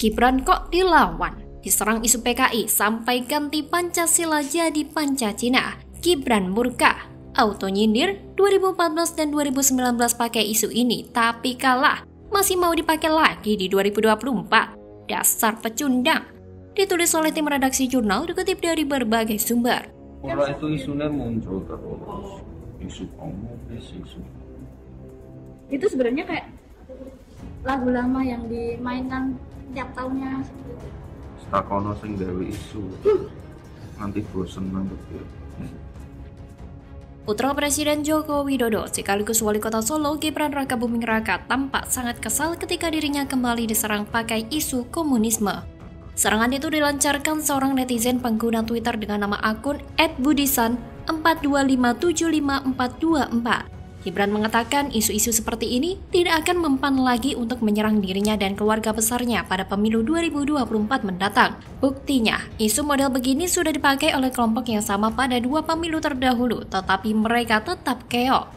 Gibran kok dilawan? Diserang isu PKI sampai ganti Pancasila jadi Pancacina. Gibran murka. Auto nyindir 2014 dan 2019 pakai isu ini tapi kalah. Masih mau dipakai lagi di 2024. Dasar pecundang. Ditulis oleh tim redaksi jurnal dikutip dari berbagai sumber. Kalau itu isunya muncul terus. Isu komunis, isu. Itu sebenarnya kayak lagu lama yang dimainkan tiap tahunnya seperti itu. Stakono sing gawe isu. Nanti bosen nanti. Putra Presiden Joko Widodo sekaligus Wali Kota Solo Gibran Rakabuming Raka tampak sangat kesal ketika dirinya kembali diserang pakai isu komunisme. Serangan itu dilancarkan seorang netizen pengguna Twitter dengan nama akun @budisan42575424. Gibran mengatakan isu-isu seperti ini tidak akan mempan lagi untuk menyerang dirinya dan keluarga besarnya pada pemilu 2024 mendatang. Buktinya, isu model begini sudah dipakai oleh kelompok yang sama pada 2 pemilu terdahulu, tetapi mereka tetap keok.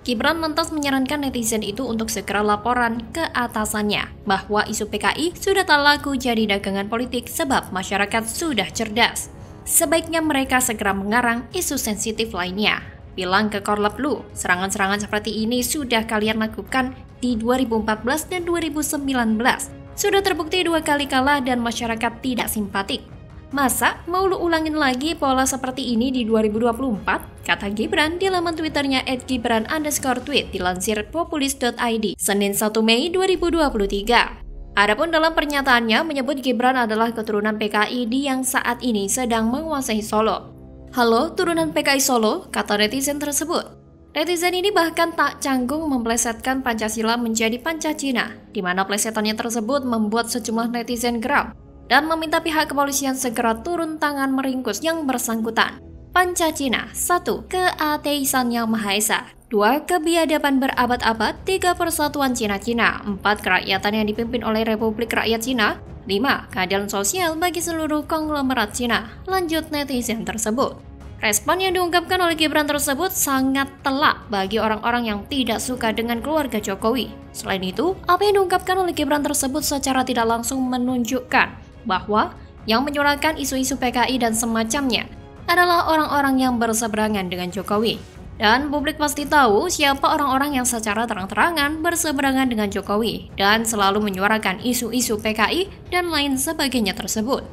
Gibran lantas menyarankan netizen itu untuk segera laporan ke atasannya bahwa isu PKI sudah tak laku jadi dagangan politik sebab masyarakat sudah cerdas. Sebaiknya mereka segera mengarang isu sensitif lainnya. Bilang ke Korlap lu, serangan-serangan seperti ini sudah kalian lakukan di 2014 dan 2019. Sudah terbukti 2 kali kalah dan masyarakat tidak simpatik. Masa mau lu ulangin lagi pola seperti ini di 2024? Kata Gibran di laman Twitternya @gibran_tweet dilansir populis.id, Senin 1 Mei 2023. Adapun dalam pernyataannya menyebut Gibran adalah keturunan PKI yang saat ini sedang menguasai Solo. Halo turunan PKI Solo, kata netizen tersebut. Netizen ini bahkan tak canggung memplesetkan Pancasila menjadi Pancacina, di mana plesetannya tersebut membuat sejumlah netizen geram dan meminta pihak kepolisian segera turun tangan meringkus yang bersangkutan. Pancacina, 1. Keateisan yang Maha Esa, 2. Kebiadaban berabad-abad, 3. Persatuan Cina-Cina, 4. Kerakyatan yang dipimpin oleh Republik Rakyat Cina, 5. Keadilan sosial bagi seluruh konglomerat Cina, lanjut netizen tersebut. Respon yang diungkapkan oleh Gibran tersebut sangat telak bagi orang-orang yang tidak suka dengan keluarga Jokowi. Selain itu, apa yang diungkapkan oleh Gibran tersebut secara tidak langsung menunjukkan bahwa yang menyuarakan isu-isu PKI dan semacamnya adalah orang-orang yang berseberangan dengan Jokowi. Dan publik pasti tahu siapa orang-orang yang secara terang-terangan berseberangan dengan Jokowi dan selalu menyuarakan isu-isu PKI dan lain sebagainya tersebut.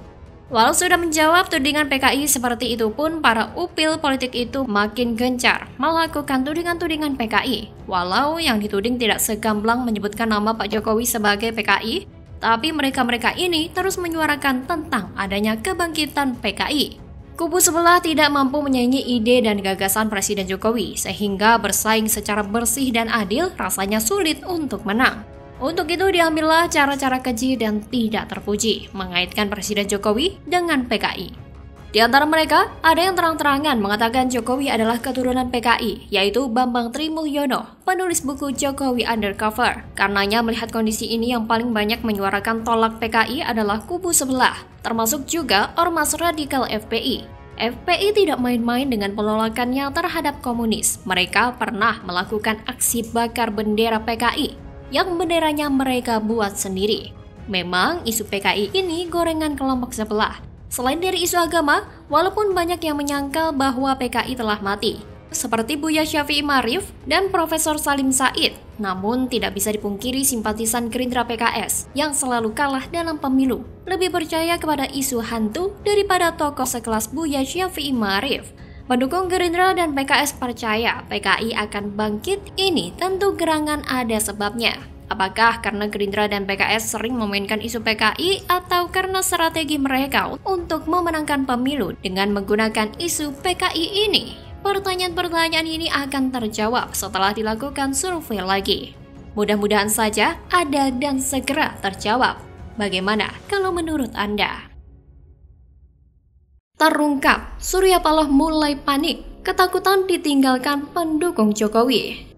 Walau sudah menjawab tudingan PKI seperti itu pun, para upil politik itu makin gencar melakukan tudingan-tudingan PKI. Walau yang dituding tidak segamblang menyebutkan nama Pak Jokowi sebagai PKI, tapi mereka-mereka ini terus menyuarakan tentang adanya kebangkitan PKI. Kubu sebelah tidak mampu menyaingi ide dan gagasan Presiden Jokowi, sehingga bersaing secara bersih dan adil rasanya sulit untuk menang. Untuk itu diambillah cara-cara keji dan tidak terpuji, mengaitkan Presiden Jokowi dengan PKI. Di antara mereka, ada yang terang-terangan mengatakan Jokowi adalah keturunan PKI, yaitu Bambang Trimulyono, penulis buku Jokowi Undercover. Karenanya melihat kondisi ini yang paling banyak menyuarakan tolak PKI adalah kubu sebelah, termasuk juga Ormas Radikal FPI. FPI tidak main-main dengan penolakannya terhadap komunis. Mereka pernah melakukan aksi bakar bendera PKI, yang benderanya mereka buat sendiri. Memang isu PKI ini gorengan kelompok sebelah. Selain dari isu agama, walaupun banyak yang menyangkal bahwa PKI telah mati, seperti Buya Syafi'i Ma'arif dan Profesor Salim Said, namun tidak bisa dipungkiri simpatisan Gerindra PKS yang selalu kalah dalam pemilu lebih percaya kepada isu hantu daripada tokoh sekelas Buya Syafi'i Ma'arif. Pendukung Gerindra dan PKS percaya PKI akan bangkit, ini tentu gerangan ada sebabnya. Apakah karena Gerindra dan PKS sering memainkan isu PKI atau karena strategi mereka untuk memenangkan pemilu dengan menggunakan isu PKI ini? Pertanyaan-pertanyaan ini akan terjawab setelah dilakukan survei lagi. Mudah-mudahan saja ada dan segera terjawab. Bagaimana kalau menurut Anda? Terungkap, Surya Paloh mulai panik, ketakutan ditinggalkan pendukung Jokowi.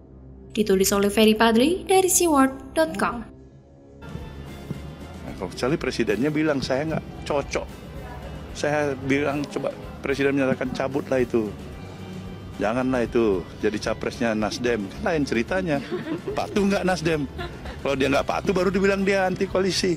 Ditulis oleh Ferry Padri dari SeaWorld.com. Nah, kecuali presidennya bilang saya nggak cocok. Saya bilang coba presiden menyatakan cabutlah itu. Janganlah itu jadi capresnya Nasdem. Lain ceritanya. Patuh nggak Nasdem? Kalau dia nggak patuh baru dibilang dia anti koalisi.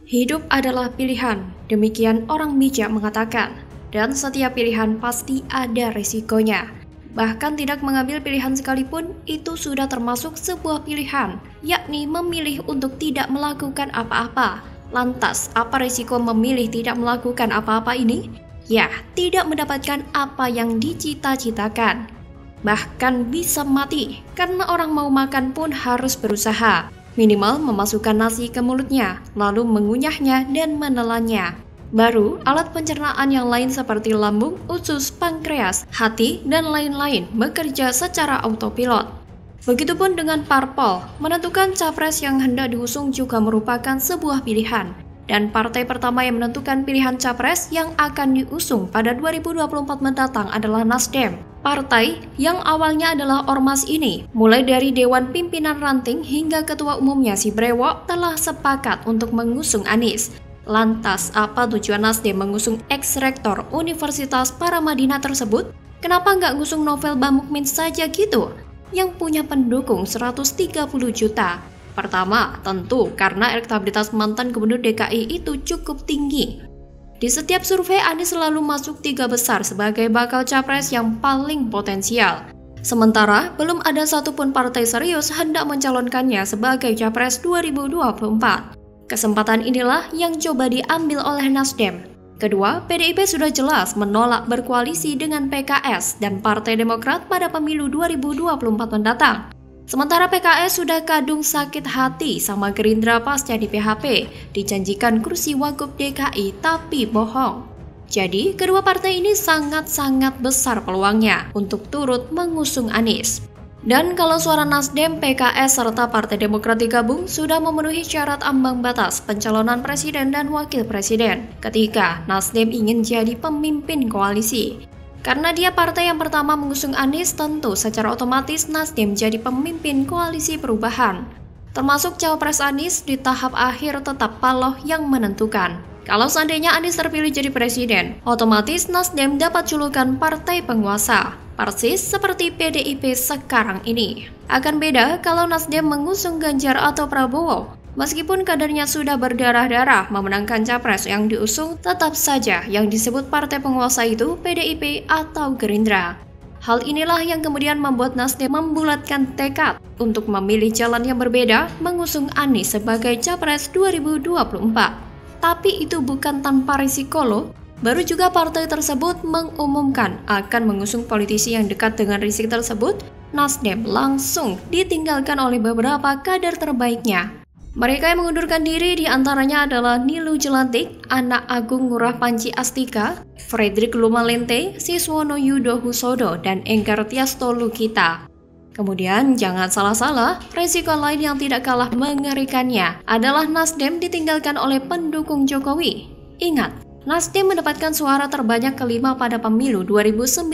Hidup adalah pilihan, demikian orang bijak mengatakan. Dan setiap pilihan pasti ada resikonya. Bahkan tidak mengambil pilihan sekalipun, itu sudah termasuk sebuah pilihan, yakni memilih untuk tidak melakukan apa-apa. Lantas, apa resiko memilih tidak melakukan apa-apa ini? Ya, tidak mendapatkan apa yang dicita-citakan. Bahkan bisa mati, karena orang mau makan pun harus berusaha. Minimal memasukkan nasi ke mulutnya, lalu mengunyahnya dan menelannya. Baru, alat pencernaan yang lain seperti lambung, usus, pankreas, hati, dan lain-lain bekerja secara autopilot. Begitupun dengan parpol, menentukan capres yang hendak diusung juga merupakan sebuah pilihan. Dan partai pertama yang menentukan pilihan capres yang akan diusung pada 2024 mendatang adalah Nasdem. Partai yang awalnya adalah ormas ini, mulai dari Dewan Pimpinan Ranting hingga Ketua Umumnya si Brewok telah sepakat untuk mengusung Anies. Lantas, apa tujuan Nasdem mengusung ex-rektor Universitas Paramadina tersebut? Kenapa nggak ngusung Novel Bamukmin saja gitu? Yang punya pendukung 130 juta. Pertama, tentu karena elektabilitas mantan Gubernur DKI itu cukup tinggi. Di setiap survei, Anies selalu masuk 3 besar sebagai bakal capres yang paling potensial. Sementara, belum ada satupun partai serius hendak mencalonkannya sebagai capres 2024. Kesempatan inilah yang coba diambil oleh Nasdem. Kedua, PDIP sudah jelas menolak berkoalisi dengan PKS dan Partai Demokrat pada pemilu 2024 mendatang. Sementara PKS sudah kadung sakit hati sama Gerindra pasca di PHP, dijanjikan kursi Wagub DKI tapi bohong. Jadi, kedua partai ini sangat-sangat besar peluangnya untuk turut mengusung Anies. Dan kalau suara Nasdem, PKS, serta Partai Demokrat digabung sudah memenuhi syarat ambang batas pencalonan presiden dan wakil presiden ketika Nasdem ingin jadi pemimpin koalisi. Karena dia partai yang pertama mengusung Anies, tentu secara otomatis Nasdem jadi pemimpin koalisi perubahan. Termasuk cawapres Anies di tahap akhir tetap Paloh yang menentukan. Kalau seandainya Anies terpilih jadi presiden, otomatis Nasdem dapat julukan partai penguasa. Persis seperti PDIP sekarang ini. Akan beda kalau Nasdem mengusung Ganjar atau Prabowo. Meskipun kadernya sudah berdarah-darah memenangkan capres yang diusung, tetap saja yang disebut partai penguasa itu PDIP atau Gerindra. Hal inilah yang kemudian membuat Nasdem membulatkan tekad untuk memilih jalan yang berbeda, mengusung Anies sebagai capres 2024. Tapi itu bukan tanpa risiko loh. Baru juga partai tersebut mengumumkan akan mengusung politisi yang dekat dengan risiko tersebut, Nasdem langsung ditinggalkan oleh beberapa kader terbaiknya. Mereka yang mengundurkan diri diantaranya adalah Nilu Jelantik, anak Agung Ngurah Panji Astika, Fredrik Lumalente, Siswono Yudo Husodo, dan Enggar Tiasto Lukita. Kemudian jangan salah-salah, resiko lain yang tidak kalah mengerikannya adalah Nasdem ditinggalkan oleh pendukung Jokowi. Ingat, Nasdem mendapatkan suara terbanyak kelima pada pemilu 2019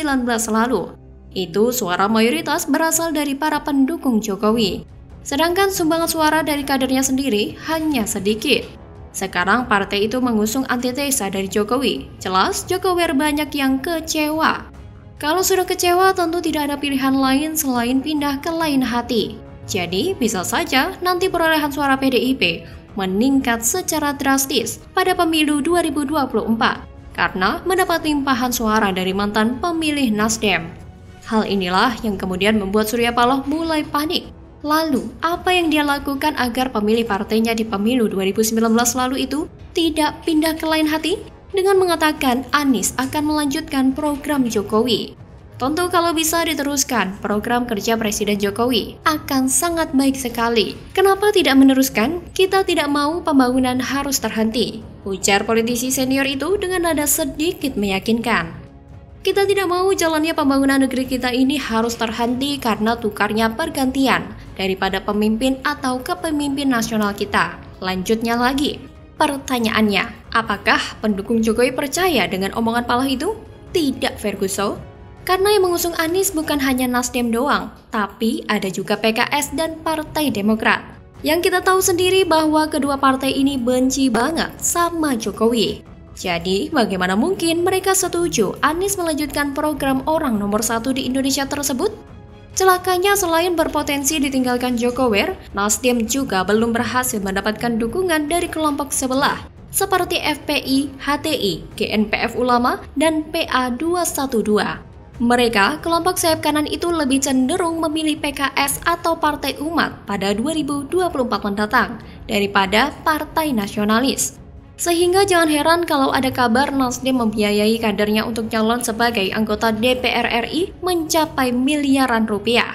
lalu. Itu suara mayoritas berasal dari para pendukung Jokowi. Sedangkan sumbangan suara dari kadernya sendiri hanya sedikit. Sekarang partai itu mengusung antitesa dari Jokowi. Jelas Jokowi banyak yang kecewa. Kalau sudah kecewa tentu tidak ada pilihan lain selain pindah ke lain hati. Jadi bisa saja nanti perolehan suara PDIP meningkat secara drastis pada pemilu 2024 karena mendapat limpahan suara dari mantan pemilih Nasdem. Hal inilah yang kemudian membuat Surya Paloh mulai panik. Lalu, apa yang dia lakukan agar pemilih partainya di pemilu 2019 lalu itu tidak pindah ke lain hati? Dengan mengatakan Anies akan melanjutkan program Jokowi. Tentu kalau bisa diteruskan, program kerja Presiden Jokowi akan sangat baik sekali. Kenapa tidak meneruskan? Kita tidak mau pembangunan harus terhenti, ujar politisi senior itu dengan nada sedikit meyakinkan. Kita tidak mau jalannya pembangunan negeri kita ini harus terhenti karena tukarnya pergantian daripada pemimpin atau kepemimpin nasional kita. Lanjutnya lagi, pertanyaannya, apakah pendukung Jokowi percaya dengan omongan Paloh itu? Tidak, Ferguson. Karena yang mengusung Anies bukan hanya Nasdem doang, tapi ada juga PKS dan Partai Demokrat. Yang kita tahu sendiri bahwa kedua partai ini benci banget sama Jokowi. Jadi, bagaimana mungkin mereka setuju Anies melanjutkan program orang nomor 1 di Indonesia tersebut? Celakanya selain berpotensi ditinggalkan Jokowi, Nasdem juga belum berhasil mendapatkan dukungan dari kelompok sebelah seperti FPI, HTI, GNPF Ulama, dan PA212. Mereka, kelompok sayap kanan itu lebih cenderung memilih PKS atau Partai Umat pada 2024 mendatang daripada Partai Nasionalis. Sehingga jangan heran kalau ada kabar Nasdem membiayai kadernya untuk calon sebagai anggota DPR RI mencapai miliaran rupiah.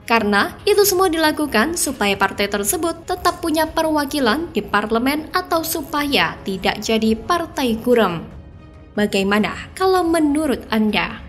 Karena itu semua dilakukan supaya partai tersebut tetap punya perwakilan di parlemen atau supaya tidak jadi partai gurem. Bagaimana kalau menurut Anda?